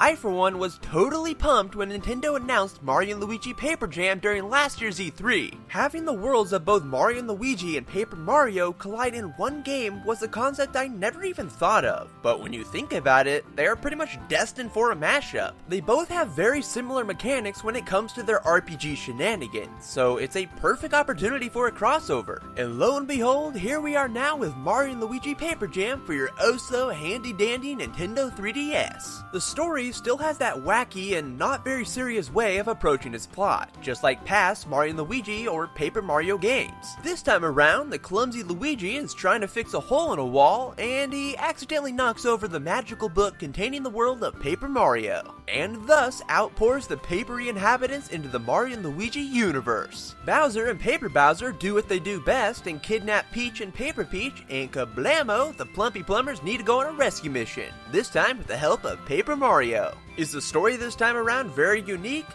I for one was totally pumped when Nintendo announced Mario & Luigi Paper Jam during last year's E3. Having the worlds of both Mario & Luigi and Paper Mario collide in one game was a concept I never even thought of, but when you think about it, they are pretty much destined for a mashup. They both have very similar mechanics when it comes to their RPG shenanigans, so it's a perfect opportunity for a crossover. And lo and behold, here we are now with Mario & Luigi Paper Jam for your oh-so-handy-dandy Nintendo 3DS. The story still has that wacky and not very serious way of approaching its plot, just like past Mario & Luigi or Paper Mario games. This time around, the clumsy Luigi is trying to fix a hole in a wall, and he accidentally knocks over the magical book containing the world of Paper Mario, and thus outpours the papery inhabitants into the Mario & Luigi universe. Bowser and Paper Bowser do what they do best and kidnap Peach and Paper Peach, and kablamo, the Plumpy Plumbers need to go on a rescue mission, this time with the help of Paper Mario. Is the story this time around very unique?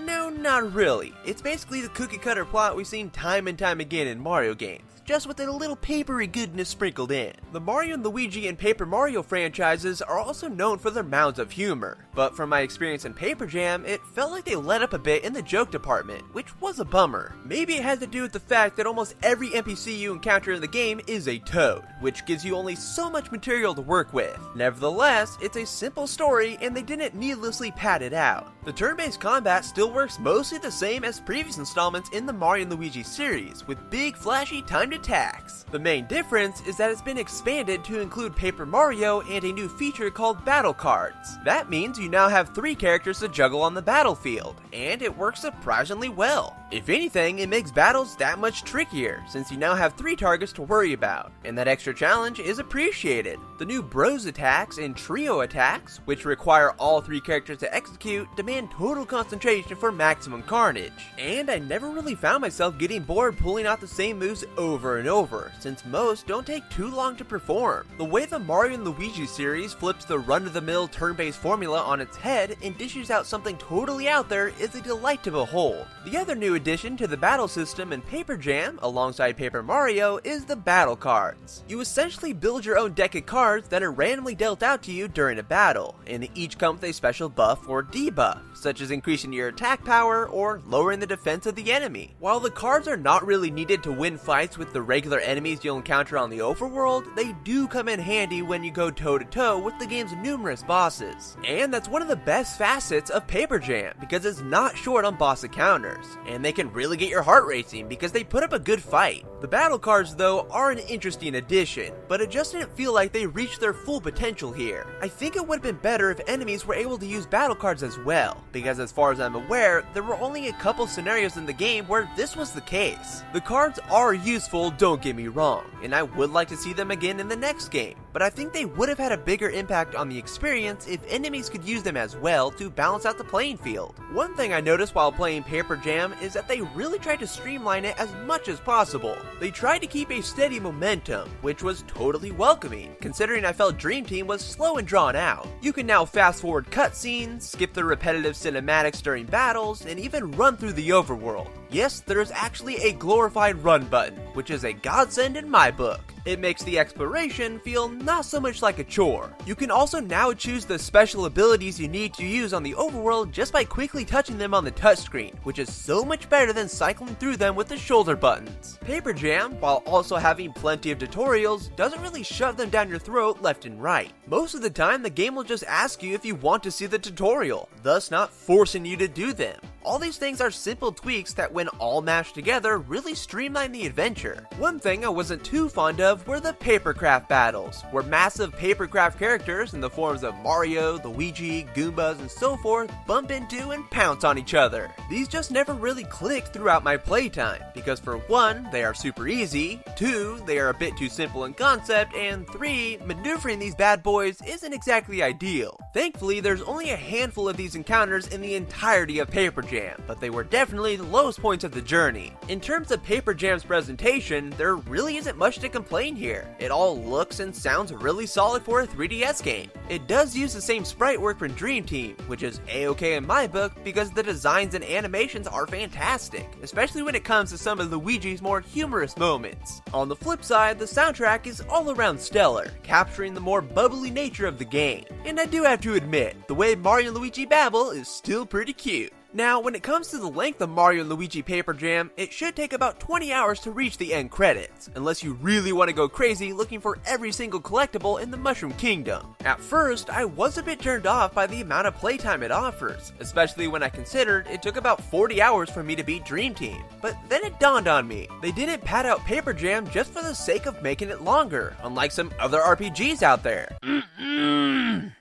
No, not really. It's basically the cookie cutter plot we've seen time and time again in Mario games, just with a little papery goodness sprinkled in. The Mario & Luigi and Paper Mario franchises are also known for their mounds of humor, but from my experience in Paper Jam, it felt like they let up a bit in the joke department, which was a bummer. Maybe it had to do with the fact that almost every NPC you encounter in the game is a toad, which gives you only so much material to work with. Nevertheless, it's a simple story and they didn't needlessly pad it out. The turn-based combat still works mostly the same as previous installments in the Mario & Luigi series, with big flashy timed attacks. The main difference is that it's been expanded to include Paper Mario and a new feature called Battle Cards. That means you now have 3 characters to juggle on the battlefield, and it works surprisingly well. If anything, it makes battles that much trickier, since you now have 3 targets to worry about, and that extra challenge is appreciated. The new Bros attacks and Trio attacks, which require all 3 characters to execute, demand total concentration for maximum carnage. And I never really found myself getting bored pulling out the same moves over and over, since most don't take too long to perform. The way the Mario & Luigi series flips the run-of-the-mill turn-based formula on its head and dishes out something totally out there is a delight to behold. The other new addition to the battle system in Paper Jam, alongside Paper Mario, is the Battle Cards. You essentially build your own deck of cards that are randomly dealt out to you during a battle, and each come with a special buff or debuff, such as increasing your attack power or lowering the defense of the enemy. While the cards are not really needed to win fights with the regular enemies you'll encounter on the overworld, they do come in handy when you go toe-to-toe with the game's numerous bosses. And that's one of the best facets of Paper Jam, because it's not short on boss encounters, and they can really get your heart racing because they put up a good fight. The battle cards though are an interesting addition, but it just didn't feel like they reached their full potential here. I think it would have been better if enemies were able to use battle cards as well, because as far as I'm aware, there were only a couple scenarios in the game where this was the case. The cards are useful, don't get me wrong, and I would like to see them again in the next game, but I think they would have had a bigger impact on the experience if enemies could use them as well to balance out the playing field. One thing I noticed while playing Paper Jam is that they really tried to streamline it as much as possible. They tried to keep a steady momentum, which was totally welcoming, considering I felt Dream Team was slow and drawn out. You can now fast forward cutscenes, skip the repetitive cinematics during battles, and even run through the overworld. Yes, there is actually a glorified run button, which is a godsend in my book. It makes the exploration feel not so much like a chore. You can also now choose the special abilities you need to use on the overworld just by quickly touching them on the touchscreen, which is so much better than cycling through them with the shoulder buttons. Paper Jam, while also having plenty of tutorials, doesn't really shove them down your throat left and right. Most of the time, the game will just ask you if you want to see the tutorial, thus not forcing you to do them. All these things are simple tweaks that when all mashed together really streamline the adventure. One thing I wasn't too fond of were the Papercraft battles, where massive Papercraft characters in the forms of Mario, Luigi, Goombas, and so forth bump into and pounce on each other. These just never really clicked throughout my playtime, because for 1, they are super easy, 2, they are a bit too simple in concept, and 3, maneuvering these bad boys isn't exactly ideal. Thankfully, there's only a handful of these encounters in the entirety of Paper Jam, but they were definitely the lowest points of the journey. In terms of Paper Jam's presentation, there really isn't much to complain complain here. It all looks and sounds really solid for a 3DS game. It does use the same sprite work from Dream Team, which is a-okay in my book because the designs and animations are fantastic, especially when it comes to some of Luigi's more humorous moments. On the flip side, the soundtrack is all around stellar, capturing the more bubbly nature of the game. And I do have to admit, the way Mario and Luigi babble is still pretty cute. Now, when it comes to the length of Mario & Luigi Paper Jam, it should take about 20 hours to reach the end credits, unless you really want to go crazy looking for every single collectible in the Mushroom Kingdom. At first, I was a bit turned off by the amount of playtime it offers, especially when I considered it took about 40 hours for me to beat Dream Team. But then it dawned on me, they didn't pad out Paper Jam just for the sake of making it longer, unlike some other RPGs out there.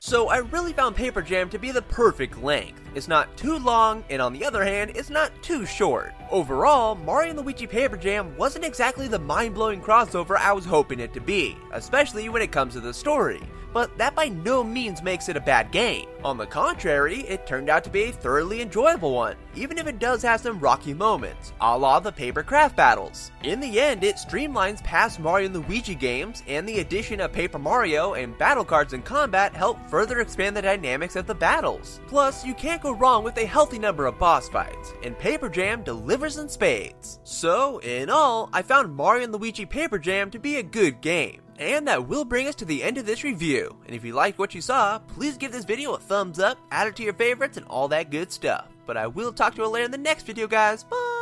So I really found Paper Jam to be the perfect length. It's not too long, and on the other hand, it's not too short. Overall, Mario & Luigi Paper Jam wasn't exactly the mind-blowing crossover I was hoping it to be, especially when it comes to the story. But that by no means makes it a bad game. On the contrary, it turned out to be a thoroughly enjoyable one, even if it does have some rocky moments, a la the Papercraft battles. In the end, it streamlines past Mario & Luigi games, and the addition of Paper Mario and battle cards in combat help further expand the dynamics of the battles. Plus, you can't go wrong with a healthy number of boss fights, and Paper Jam delivers in spades. So, in all, I found Mario & Luigi Paper Jam to be a good game. And that will bring us to the end of this review. And if you liked what you saw, please give this video a thumbs up, add it to your favorites, and all that good stuff. But I will talk to you later in the next video, guys. Bye!